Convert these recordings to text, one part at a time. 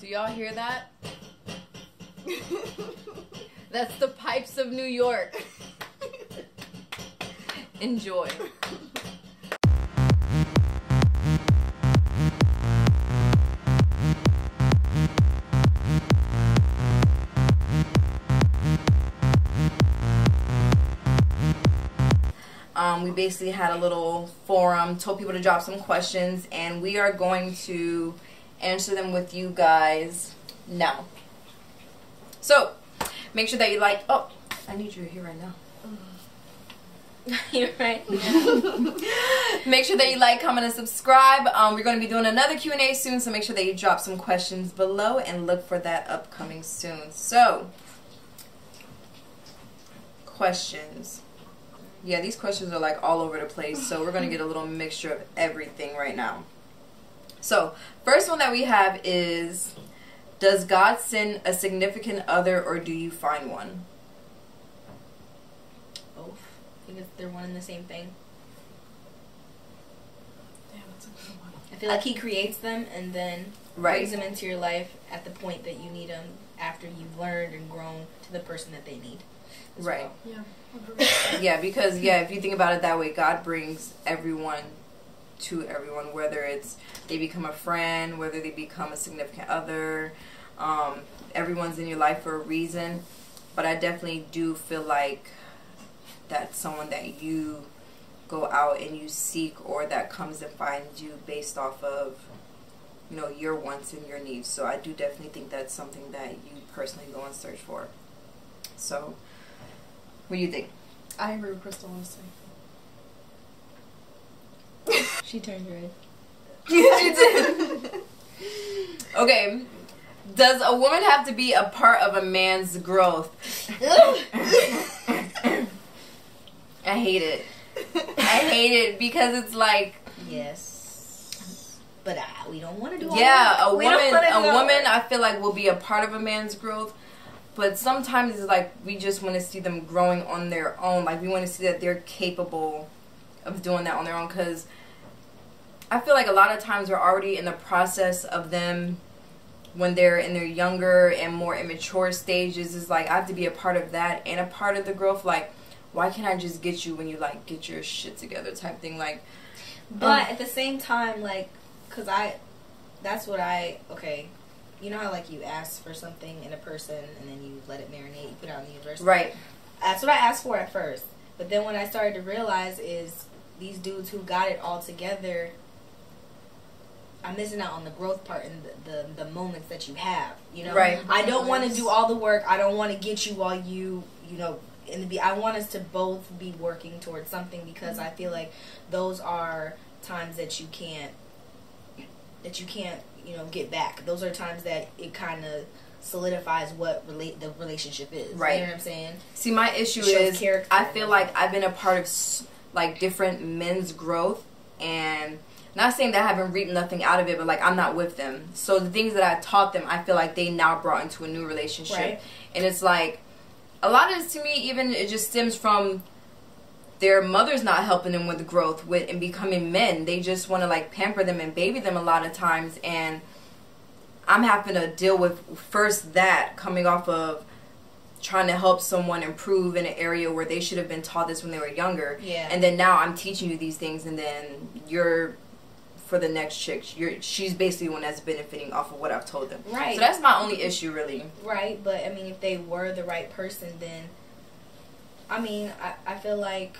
Do y'all hear that? That's the pipes of New York. Enjoy. We basically had a little forum, told people to drop some questions, and we are going to answer them with you guys now. So, make sure that you like. Oh, I need you here right now. You're right. Make sure that you like, comment, and subscribe. We're going to be doing another Q&A soon, so make sure that you drop some questions below and look for that upcoming soon. So, questions. Yeah, these questions are like all over the place, so we're going to get a little mixture of everything right now. So, first one that we have is, does God send a significant other or do you find one? Both. I think they're one and the same thing. Yeah, that's a good one. I feel like he creates them and then brings them into your life at the point that you need them after you've learned and grown to the person that they need. Right. Well. Yeah. Yeah, because if you think about it that way, God brings everyone to everyone, whether it's they become a friend, whether they become a significant other. Everyone's in your life for a reason, but I definitely do feel like that's someone that you go out and you seek, or that comes and finds you based off of, you know, your wants and your needs. So I do definitely think that's something that you personally go and search for. So what do you think? I agree with Crystal, honestly. She turned red. She did. Okay. Does a woman have to be a part of a man's growth? I hate it. I hate it because it's like, yes, but we don't want to do all yeah, that. a woman I feel like will be a part of a man's growth, but sometimes it's like we just want to see them growing on their own. Like we want to see that they're capable of doing that on their own, because I feel like a lot of times we're already in the process of them when they're in their younger and more immature stages. Is like I have to be a part of that and a part of the growth. Like, why can't I just get you when you like get your shit together type thing? Like, but at the same time, like, cause okay, you know how like you ask for something in a person and then you let it marinate, you put it out in the universe. Right. That's what I asked for at first, but then what I started to realize is these dudes who got it all together, I'm missing out on the growth part and the moments that you have, you know. Right. I don't want to do all the work. I don't want to get you while you know. I want us to both be working towards something, because I feel like those are times that you can't, you know, get back. Those are times that it kind of solidifies what the relationship is. Right. You know what I'm saying? See, my issue is I feel like I've been a part of like different men's growth, and not saying that I haven't reaped nothing out of it, but like I'm not with them. So the things that I taught them, I feel like they now brought into a new relationship. Right. And it's like, a lot of this to me, even it just stems from their mothers not helping them with growth and becoming men. They just want to like pamper them and baby them a lot of times, and I'm having to deal with first that coming off of trying to help someone improve in an area where they should have been taught this when they were younger. Yeah. And then now I'm teaching you these things, and then you're, for the next chick, she's basically the one that's benefiting off of what I've told them. Right. So that's my only issue, really. Right, but I mean, if they were the right person, then I mean, I feel like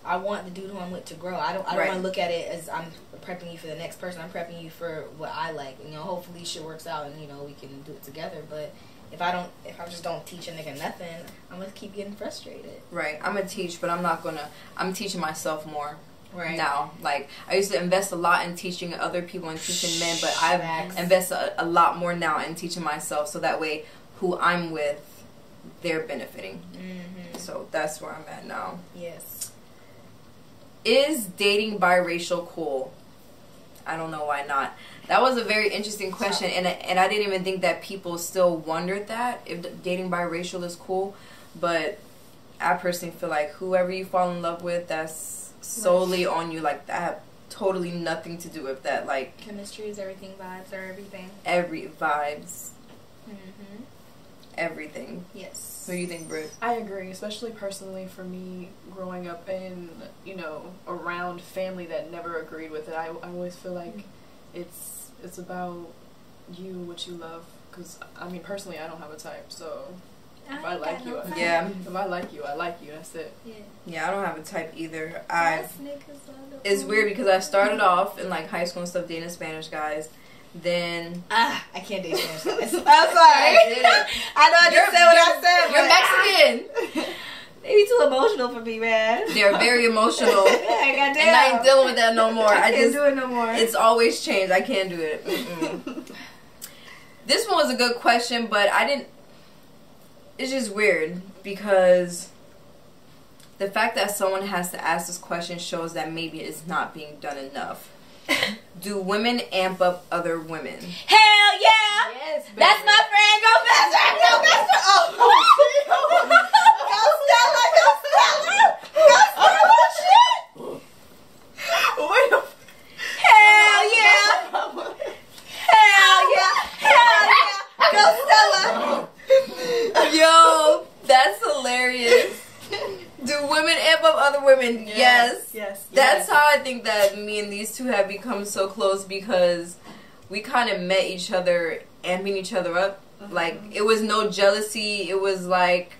I want the dude who I'm with to grow. I don't Right. want to look at it as I'm prepping you for the next person. I'm prepping you for what I like. You know, hopefully shit works out and, you know, we can do it together. But if I just don't teach a nigga nothing, I'm gonna keep getting frustrated. Right. I'm gonna teach, but I'm teaching myself more. Right. Now, like, I used to invest a lot in teaching other people and teaching men, but I've Facts. invested a lot more now in teaching myself, so that way who I'm with, they're benefiting. Mm-hmm. So that's where I'm at now. Yes. Is dating biracial cool? I don't know why not. That was a very interesting question, and I didn't even think that people still wondered that, if dating biracial is cool, but I personally feel like whoever you fall in love with, that's solely on you. Like, I have totally nothing to do with that. Like, chemistry is everything, vibes are everything. Every vibes. Mm-hmm. Everything. Yes. What do you think, Britt? I agree, especially personally for me, growing up in, you know, around family that never agreed with it. I always feel like it's about you, what you love. Because, I mean, personally, I don't have a type, so if I like you, yeah. If I like you, I like you. That's it. Yeah, I don't have a type either. It's weird because I started off in like high school and stuff dating Spanish guys. Then I can't date Spanish guys. I'm sorry. I know I just said what I said. You're Mexican. They be too emotional for me, man. They're very emotional. Goddamn. And I ain't dealing with that no more. I can't do it no more. It's always changed. I can't do it. Mm-mm. This one was a good question, but I didn't. It's just weird because the fact that someone has to ask this question shows that maybe it's not being done enough. Do women amp up other women? Hell yeah! Yes, baby. That's my friend. Go faster! Go faster! Oh, go Stella! Go Stella! Go Stella! Shit! Wait a Hell yeah! Hell yeah! Hell yeah! Go Stella! Yo, that's hilarious. Do women amp up other women? Yes. That's how I think that me and these two have become so close, because we kind of met each other amping each other up. Like, it was no jealousy. It was like,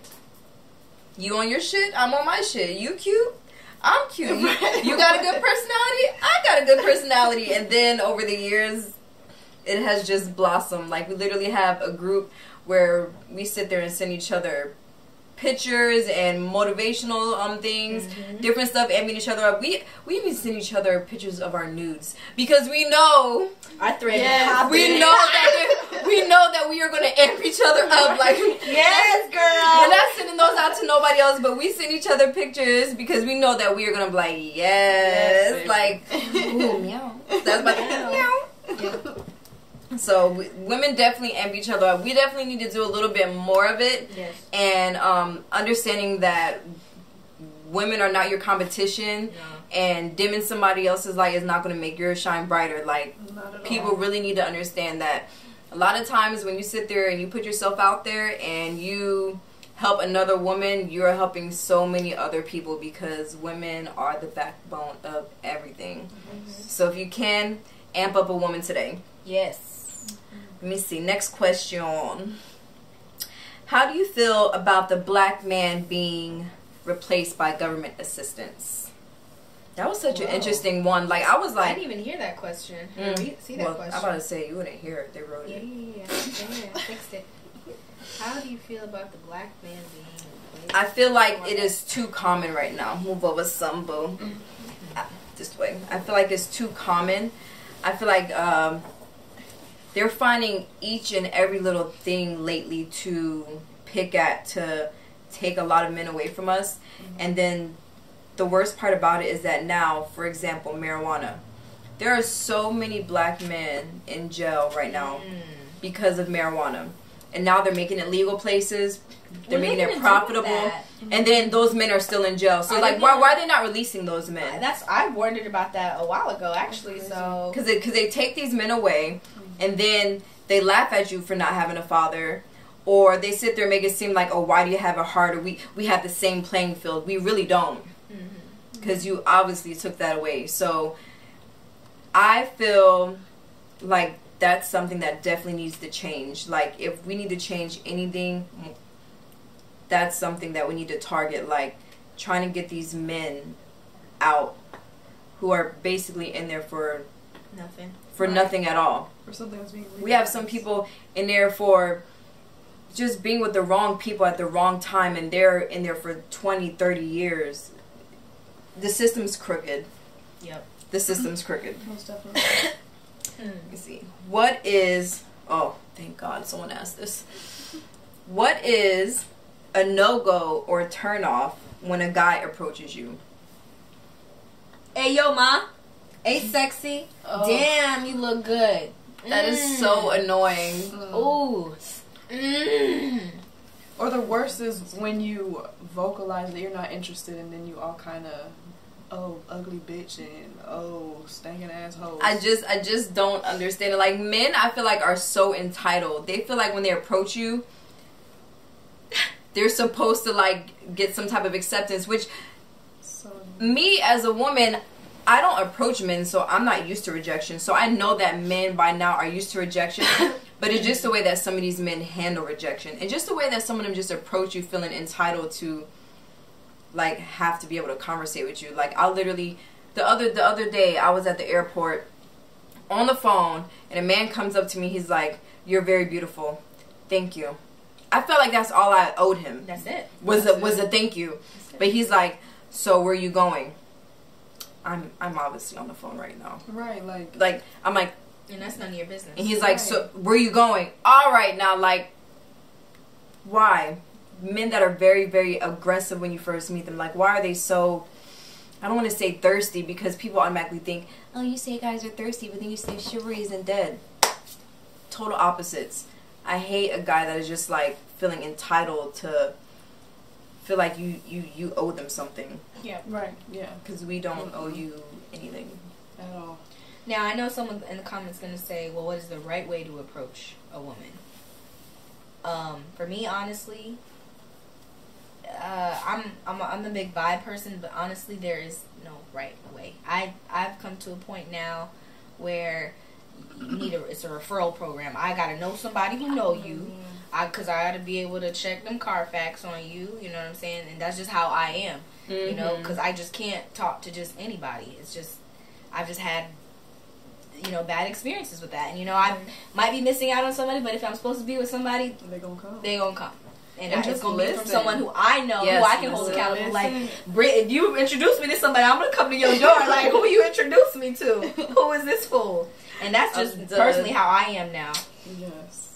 you on your shit, I'm on my shit. You cute, I'm cute. You got a good personality, I got a good personality. And then over the years, it has just blossomed. Like, we literally have a group where we sit there and send each other pictures and motivational things, different stuff, amping each other up. We even send each other pictures of our nudes because we know we know that we are going to amp each other up. Like, yes, girl. We're not sending those out to nobody else, but we send each other pictures because we know that we are going to be like, yes, like, ooh, meow. That's my meow. Yeah. So women definitely amp each other up. We definitely need to do a little bit more of it. Yes. And understanding that women are not your competition, and dimming somebody else's light is not going to make yours shine brighter. Like, people really need to understand that a lot of times when you sit there and you put yourself out there and you help another woman, you're helping so many other people, because women are the backbone of everything. So if you can, amp up a woman today. Yes. Let me see. Next question. How do you feel about the black man being replaced by government assistance? That was such an interesting one. Like, I was like, I didn't even hear that question. See that question? I'm about to say, you wouldn't hear it. They wrote it. Yeah. Fixed it. How do you feel about the black man being replaced? I feel like it is too common right now. Move over some, boo. This way. I feel like it's too common. I feel like they're finding each and every little thing lately to pick at to take a lot of men away from us. And then the worst part about it is that now, for example, marijuana. There are so many black men in jail right now because of marijuana. And now they're making it legal places. They're making it profitable. And then those men are still in jail. So, like, why are they not releasing those men? I wondered about that a while ago, actually. So because they take these men away, and then they laugh at you for not having a father, or they sit there and make it seem like, oh, why do you have a heart, or we have the same playing field. We really don't, because you obviously took that away. So I feel like that's something that definitely needs to change. Like, if we need to change anything, that's something that we need to target. Like, trying to get these men out who are basically in there for nothing at all. For something that's being we have some people in there for just being with the wrong people at the wrong time, and they're in there for 20, 30 years. The system's crooked. Yep. The system's crooked. Most definitely. Let me see. What is... Oh, thank God someone asked this. What is a no-go or turn-off when a guy approaches you? Hey, yo, ma. Hey, sexy. Oh. Damn, you look good. That is so annoying. Ooh. Or the worst is when you vocalize that you're not interested, and then you all kind of oh, ugly bitch and oh, stinking asshole. I just don't understand it. Like, men, I feel like, are so entitled. They feel like when they approach you, they're supposed to, like, get some type of acceptance, which, me as a woman, I don't approach men, so I'm not used to rejection. So I know that men by now are used to rejection, but it's just the way that some of these men handle rejection. And just the way that some of them just approach you feeling entitled to, like, have to be able to conversate with you. Like, I literally, the other day, I was at the airport on the phone, and a man comes up to me, he's like, "You're very beautiful. Thank you." I felt like that's all I owed him. That's it. Was a thank you. But he's like, "So where are you going?" I'm obviously on the phone right now. Right, like I'm like, and that's none of your business. And he's like, "So where are you going?" All right, now, like, why? Men that are very, very aggressive when you first meet them, like, why are they so, I don't want to say thirsty, because people automatically think, oh, you say guys are thirsty, but then you say chivalry isn't dead. Total opposites. I hate a guy that is just, like, feeling entitled to feel like you owe them something. Yeah. Right. Yeah. Because we don't owe you anything at all. Now, I know someone in the comments going to say, well, what is the right way to approach a woman? For me, honestly, I'm a big vibe person, but honestly, there is no right way. I've come to a point now where you need it's a referral program. I gotta know somebody who know you, because I gotta be able to check them Carfax on you. You know what I'm saying? And that's just how I am. You know, because I just can't talk to just anybody. It's just I've just had, you know, bad experiences with that, and you know, I might be missing out on somebody, but if I'm supposed to be with somebody, they're gonna come. They're gonna come. And just it's going to be from listen. someone who I know, Yes, who I can hold listen. accountable. Like, Brit, if you introduce me to somebody, I'm going to come to your door. Like, who you introduced me to? Who is this fool? And that's just personally how I am now. Yes.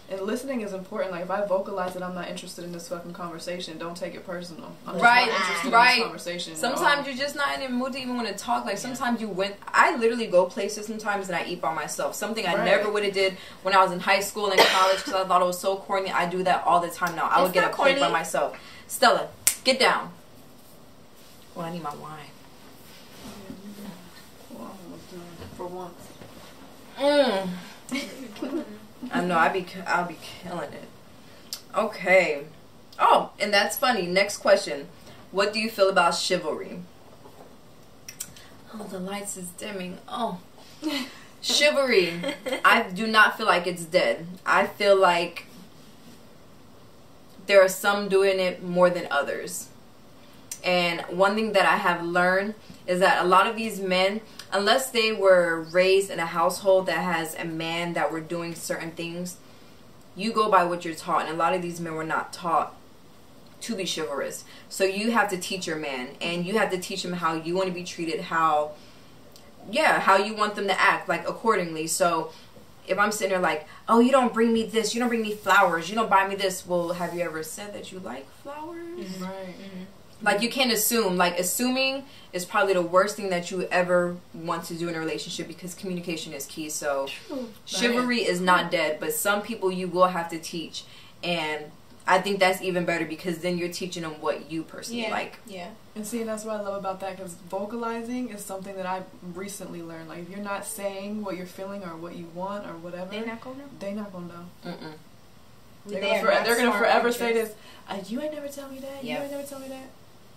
And listening is important. Like, if I vocalize that I'm not interested in this fucking conversation, don't take it personal. I'm just not interested in this conversation. Sometimes you're just not in the mood to even want to talk. Like, sometimes I literally go places sometimes and I eat by myself. Something I never would have did when I was in high school and college because I thought it was so corny. I do that all the time now. I would get a plate by myself. Stella, get down. Well, I need my wine. For once. I know, I'll be killing it. Okay. Oh, and that's funny. Next question. What do you feel about chivalry? Oh, the lights is dimming. Oh. Chivalry. I do not feel like it's dead. I feel like there are some doing it more than others. And one thing that I have learned is that a lot of these men, unless they were raised in a household that has a man that were doing certain things, you go by what you're taught. And a lot of these men were not taught to be chivalrous. So you have to teach your man, and you have to teach him how you want to be treated, how you want them to act, like, accordingly. So if I'm sitting there like, oh, you don't bring me this, you don't bring me flowers, you don't buy me this, well, have you ever said that you like flowers? Right. Mm-hmm. Like, you can't assume. Like, assuming is probably the worst thing that you ever want to do in a relationship, because communication is key. So chivalry is not dead, but some people you will have to teach. And I think that's even better, because then you're teaching them what you personally like. Yeah. And see, that's what I love about that, because vocalizing is something that I've recently learned. Like, if you're not saying what you're feeling or what you want or whatever, they're not going to know. They're not going to know. Mm-mm. They're going to forever say this, you ain't never tell me that, you ain't never tell me that.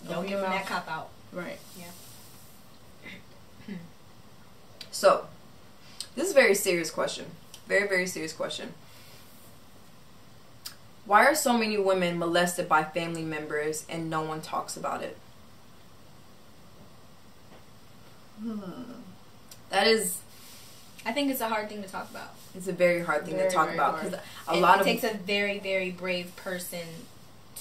Don't give them that cop out. Right. Yeah. So, this is a very serious question. Very, very serious question. Why are so many women molested by family members and no one talks about it? That is... I think it's a hard thing to talk about. It's a very hard thing to talk about, because it takes a very, very brave person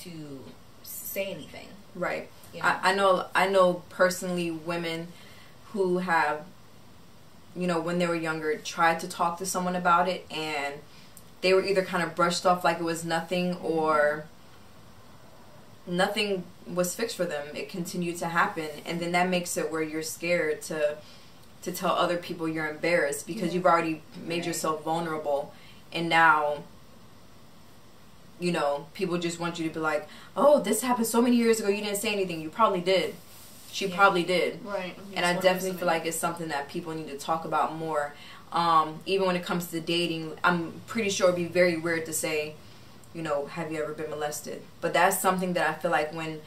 to say anything. Right. You know? I know personally women who have, you know, when they were younger, tried to talk to someone about it, and they were either kind of brushed off like it was nothing, or nothing was fixed for them. It continued to happen, and then that makes it where you're scared to tell other people you're embarrassed, because you've already made yourself vulnerable, and now, you know, people just want you to be like, oh, this happened so many years ago, you didn't say anything. You probably did. She probably did. Right. And I definitely feel like it's something that people need to talk about more. Even when it comes to dating, I'm pretty sure it'd be very weird to say, you know, have you ever been molested? But that's something that I feel like when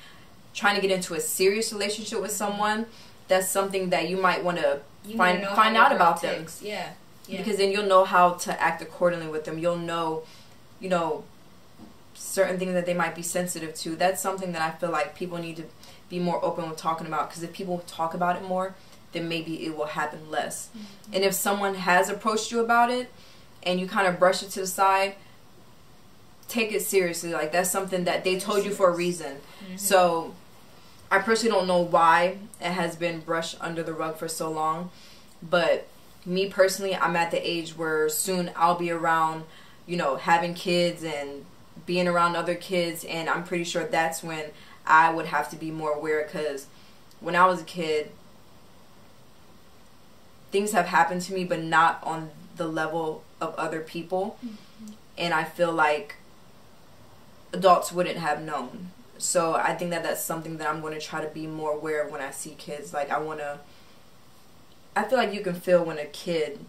trying to get into a serious relationship with someone, that's something that you might want to find out about them. Yeah. Because then you'll know how to act accordingly with them. You'll know, you know, certain things that they might be sensitive to. That's something that I feel like people need to be more open with talking about. Because if people talk about it more, then maybe it will happen less. Mm-hmm. And if someone has approached you about it and you kind of brush it to the side, take it seriously. Like, that's something that they told you for a reason. Mm-hmm. So I personally don't know why it has been brushed under the rug for so long, but me personally, I'm at the age where soon I'll be around, you know, having kids and being around other kids, and I'm pretty sure that's when I would have to be more aware, because when I was a kid, things have happened to me, but not on the level of other people. Mm-hmm. And I feel like adults wouldn't have known. So I think that that's something that I'm going to try to be more aware of when I see kids. Like, I feel like you can feel when a kid,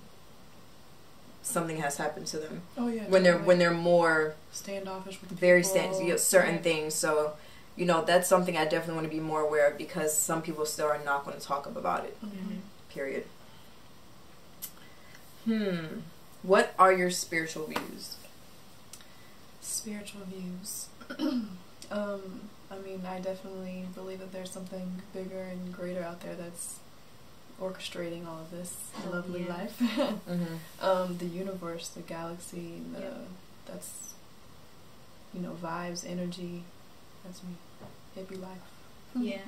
something has happened to them. Oh yeah. When they're more standoffish with very certain things. So, you know, that's something I definitely want to be more aware of, because some people still are not going to talk about it. Mm-hmm. Period. What are your spiritual views? Spiritual views. I mean, I definitely believe that there's something bigger and greater out there that's orchestrating all of this lovely life. Mm-hmm. The universe, the galaxy, that's, you know, vibes, energy. That's me. Hippie life. Yeah.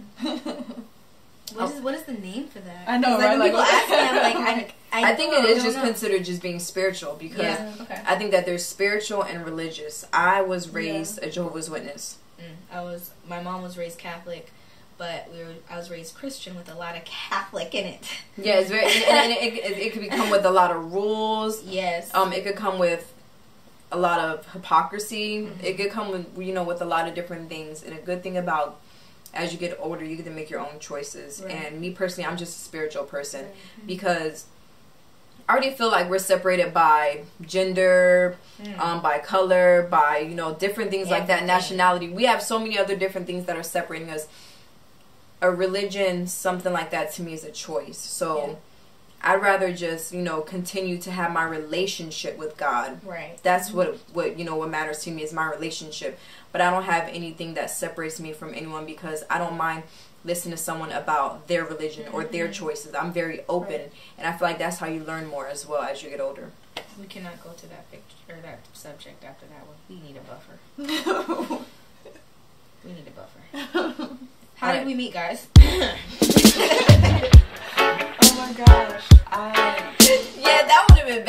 What is the name for that? I know, right? Like, people ask me, I'm like, I think it is just considered just being spiritual, because I think that there's spiritual and religious. I was raised a Jehovah's Witness. My mom was raised Catholic, but I was raised Christian with a lot of Catholic in it. Yeah, it's very, and it could come with a lot of rules. Yes. It could come with a lot of hypocrisy. Mm-hmm. It could come with, you know, with a lot of different things. And a good thing about, as you get older, you get to make your own choices. Right. And me personally, I'm just a spiritual person, because I already feel like we're separated by gender, by color, by, you know, different things like that, nationality. We have so many other different things that are separating us. A religion, something like that, to me is a choice. So I'd rather just, you know, continue to have my relationship with God. Right. That's what you know, what matters to me is my relationship. But I don't have anything that separates me from anyone, because I don't mind listening to someone about their religion or their choices. I'm very open, and I feel like that's how you learn more as well as you get older. We cannot go to that picture or that subject after that one. We need a buffer. We need a buffer. How did we meet, guys? Oh my gosh. Yeah, that would have been